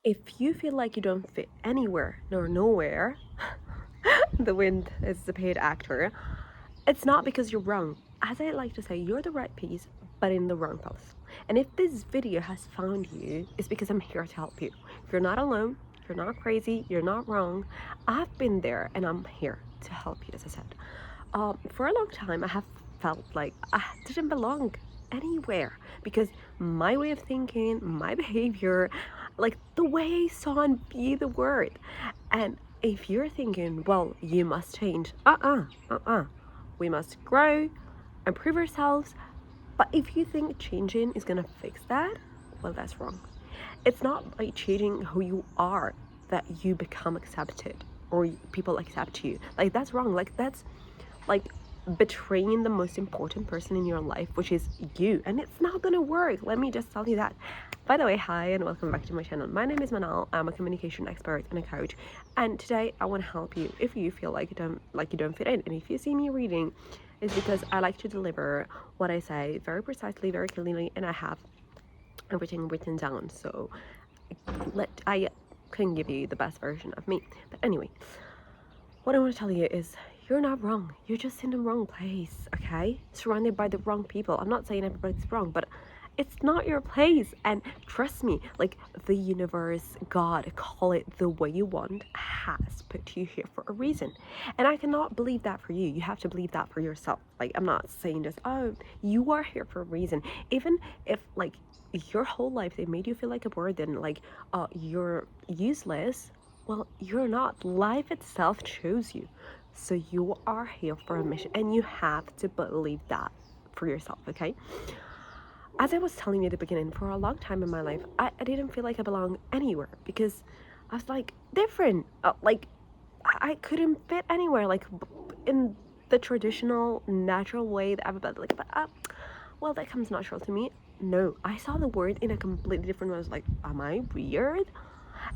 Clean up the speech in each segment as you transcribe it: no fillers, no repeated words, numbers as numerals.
If you feel like you don't fit anywhere nor nowhere, the wind is the paid actor, it's not because you're wrong. As I like to say, you're the right piece, but in the wrong place. And if this video has found you, it's because I'm here to help you. You're not alone, you're not crazy, you're not wrong. I've been there and I'm here to help you, as I said. For a long time, I have felt like I didn't belong anywhere because my way of thinking, my behavior, like the way I saw and view the world. And if you're thinking, well, you must change, we must grow, improve ourselves. But if you think changing is gonna fix that, well, that's wrong. It's not by changing who you are that you become accepted or people accept you. Like, that's wrong. Like, that's like betraying the most important person in your life, which is you, and it's not gonna work. Let me just tell you that. By the way, hi and welcome back to my channel. My name is Manal. I'm a communication expert and a coach, and today I want to help you if you feel like you don't fit in. And if you see me reading, it's because I like to deliver what I say very precisely, very clearly, and I have everything written down, so I can give you the best version of me. But anyway, what I want to tell you is you're not wrong. You're just in the wrong place, okay? Surrounded by the wrong people. I'm not saying everybody's wrong, but it's not your place. And trust me, like the universe, God, call it the way you want, has put you here for a reason. And I cannot believe that for you. You have to believe that for yourself. Like, I'm not saying just, oh, you are here for a reason. Even if, like, your whole life they made you feel like a burden, like, you're useless, well, you're not. Life itself chose you. So you are here for a mission and you have to believe that for yourself, okay? As I was telling you at the beginning, for a long time in my life, I didn't feel like I belonged anywhere because I was like different. Like, I couldn't fit anywhere, like in the traditional, natural way that everybody, like, well, that comes natural to me. No, I saw the world in a completely different way. I was like, am I weird?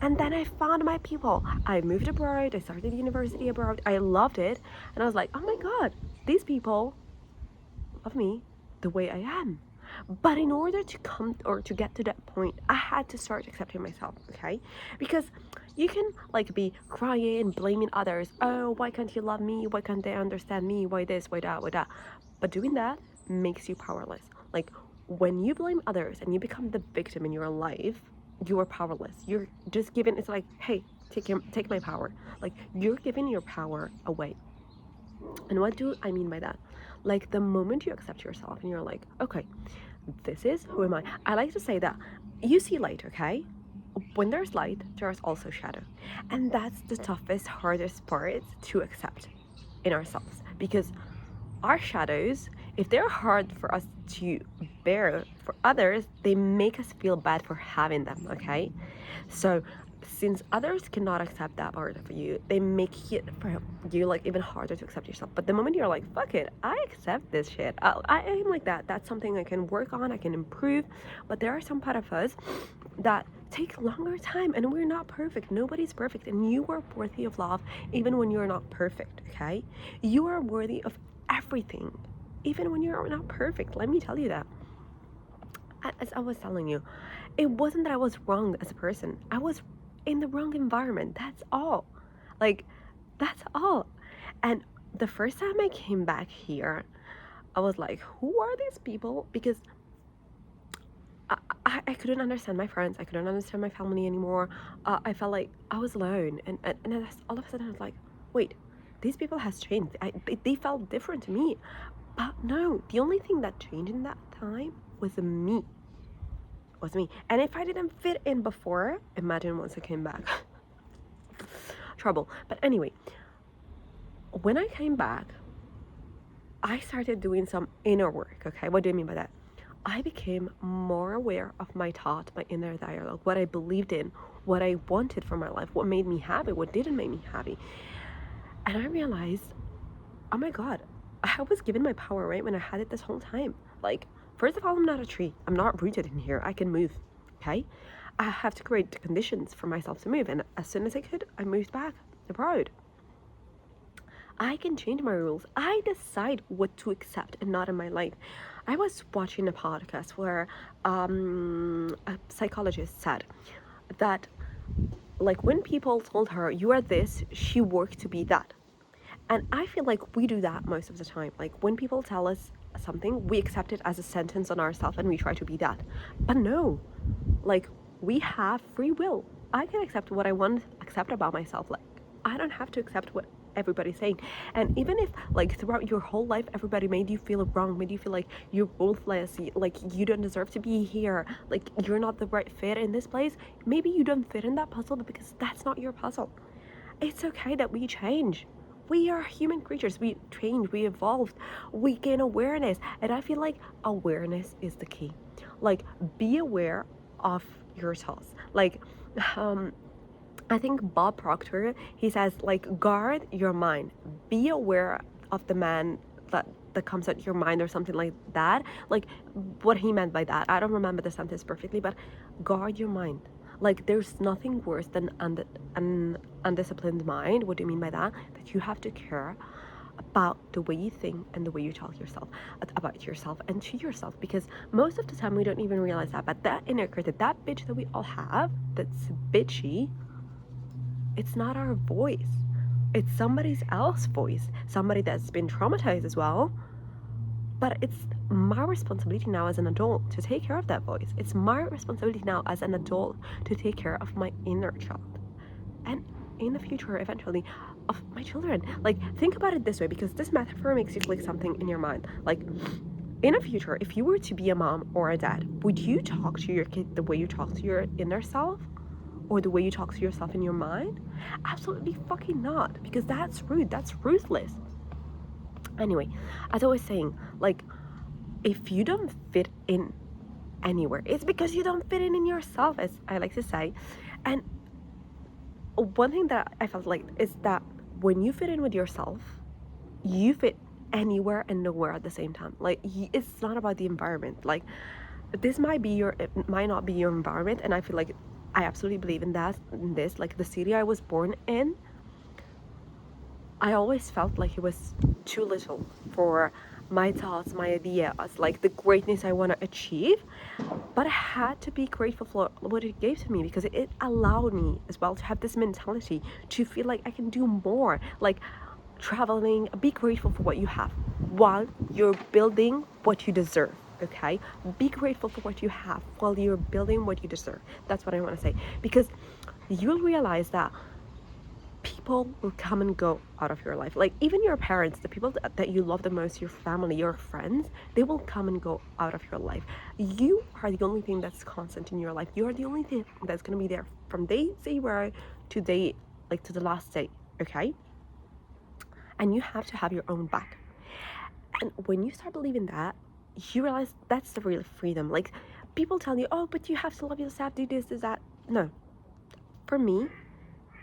And then I found my people. I moved abroad. I started university abroad. I loved it. And I was like, oh my God, these people love me the way I am. But in order to come or to get to that point, I had to start accepting myself, okay? Because you can like be crying, blaming others. Oh, why can't you love me? Why can't they understand me? Why this? Why that? Why that? But doing that makes you powerless. Like, when you blame others and you become the victim in your life, you are powerless. You're just giving. It's like, hey, take my power. Like, you're giving your power away. And what do I mean by that? Like, the moment you accept yourself and you're like, okay, this is who am I? I like to say that you see light, okay? When there's light, there's also shadow. And that's the toughest, hardest part to accept in ourselves. Because our shadows, if they're hard for us to bear for others, they make us feel bad for having them, okay? So since others cannot accept that part of you, they make it for you like even harder to accept yourself. But the moment you're like, fuck it, I accept this shit, I am like that, that's something I can work on, I can improve. But there are some part of us that take longer time, and we're not perfect. Nobody's perfect, and you are worthy of love even when you're not perfect, okay? You are worthy of everything even when you're not perfect. Let me tell you that. As I was telling you, it wasn't that I was wrong as a person. I was in the wrong environment. That's all. Like, that's all. And the first time I came back here, I was like, who are these people? Because I couldn't understand my friends. I couldn't understand my family anymore. I felt like I was alone. And then all of a sudden I was like, wait, these people has changed. They felt different to me. But no, the only thing that changed in that time was me. Was me. And if I didn't fit in before, imagine once I came back. Trouble. But anyway, when I came back, I started doing some inner work, okay? What do you mean by that? I became more aware of my thought, my inner dialogue, what I believed in, what I wanted for my life, what made me happy, what didn't make me happy. And I realized, oh my God, I was given my power right when I had it this whole time. Like, first of all, I'm not a tree. I'm not rooted in here. I can move, okay? I have to create the conditions for myself to move. And as soon as I could, I moved back abroad. I can change my rules. I decide what to accept and not in my life. I was watching a podcast where a psychologist said that Like when people told her, you are this, she worked to be that. And I feel like we do that most of the time. Like when people tell us something, we accept it as a sentence on ourselves and we try to be that. But no, like we have free will. I can accept what I want to accept about myself. Like I don't have to accept what everybody's saying. And even if like throughout your whole life everybody made you feel wrong, made you feel like you're worthless, like you don't deserve to be here, like you're not the right fit in this place, maybe you don't fit in that puzzle because that's not your puzzle. It's okay that we change. We are human creatures. We change, we evolved, we gain awareness. And I feel like awareness is the key. Like, be aware of your thoughts. Like, I think Bob Proctor, he says, like, guard your mind. Be aware of the man that comes at your mind or something like that. Like, what he meant by that, I don't remember the sentence perfectly, but guard your mind. Like, there's nothing worse than an undisciplined mind. What do you mean by that? That you have to care about the way you think and the way you talk yourself about yourself and to yourself, because most of the time we don't even realize that, but that inner critic, that bitch that we all have that's bitchy, it's not our voice. It's somebody else's voice, somebody that's been traumatized as well. But it's my responsibility now as an adult to take care of that voice. It's my responsibility now as an adult to take care of my inner child. And in the future, eventually, of my children. Like, think about it this way, because this metaphor makes you click something in your mind. Like, in the future, if you were to be a mom or a dad, would you talk to your kid the way you talk to your inner self? Or the way you talk to yourself in your mind? Absolutely fucking not, because that's rude, that's ruthless. Anyway, as I was saying, like, if you don't fit in anywhere, it's because you don't fit in yourself, as I like to say. And one thing that I felt like is that when you fit in with yourself, you fit anywhere and nowhere at the same time. Like, it's not about the environment. Like, this might be it might not be your environment, and I feel like I absolutely believe in this. Like, the city I was born in, I always felt like it was too little for my thoughts, my ideas, like the greatness I want to achieve. But I had to be grateful for what it gave to me, because it allowed me as well to have this mentality to feel like I can do more. Like, traveling, be grateful for what you have while you're building what you deserve. Okay, be grateful for what you have while you're building what you deserve. That's what I want to say, because you'll realize that people will come and go out of your life. Like, even your parents, the people that you love the most, your family, your friends, they will come and go out of your life. You are the only thing that's constant in your life. You're the only thing that's going to be there from day zero to day, like, to the last day. Okay, and you have to have your own back. And when you start believing that, you realize that's the real freedom. Like, people tell you, oh, but you have to love yourself, do this, do that. No, for me,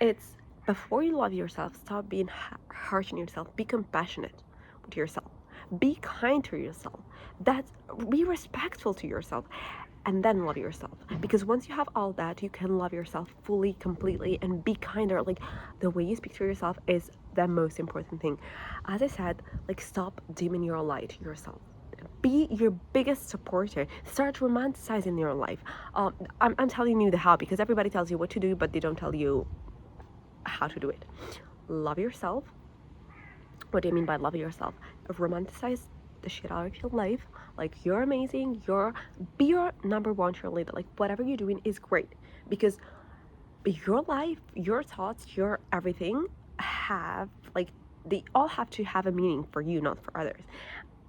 it's before you love yourself, stop being harsh on yourself. Be compassionate with yourself. Be kind to yourself. Be respectful to yourself, and then love yourself. Because once you have all that, you can love yourself fully, completely, and be kinder. Like, the way you speak to yourself is the most important thing. As I said, like, stop dimming your light to yourself. Be your biggest supporter. Start romanticizing your life. I'm telling you the how, because everybody tells you what to do, but they don't tell you how to do it. Love yourself. What do you mean by love yourself? Romanticize the shit out of your life. Like, you're amazing. Be your number one cheerleader. Like, whatever you're doing is great, because your life, your thoughts, your everything they all have to have a meaning for you, not for others.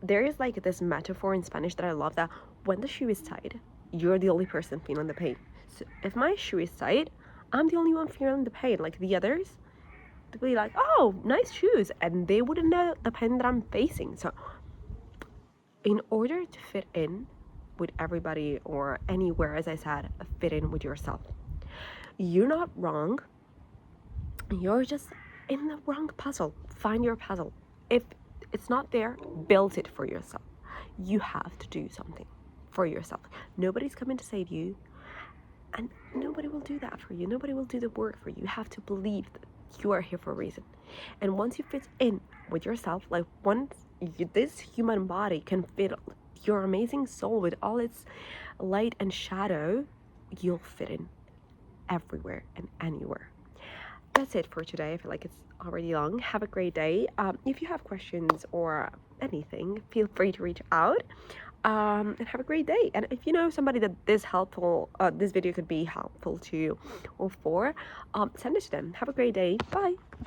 There is like this metaphor in Spanish that I love, that when the shoe is tied, you're the only person feeling the pain. So if my shoe is tied, I'm the only one feeling the pain. Like, the others, they'll be like, oh, nice shoes, and they wouldn't know the pain that I'm facing. So in order to fit in with everybody or anywhere, as I said, fit in with yourself. You're not wrong. You're just in the wrong puzzle. Find your puzzle. If it's not there, build it for yourself. You have to do something for yourself. Nobody's coming to save you, and nobody will do that for you. Nobody will do the work for you. You have to believe that you are here for a reason. And once you fit in with yourself, like, once this human body can fit your amazing soul with all its light and shadow, you'll fit in. everywhere and anywhere. That's it for today. I feel like it's already long. Have a great day. If you have questions or anything, feel free to reach out. And have a great day. And if you know somebody that this video could be helpful to or for, send it to them. Have a great day. Bye.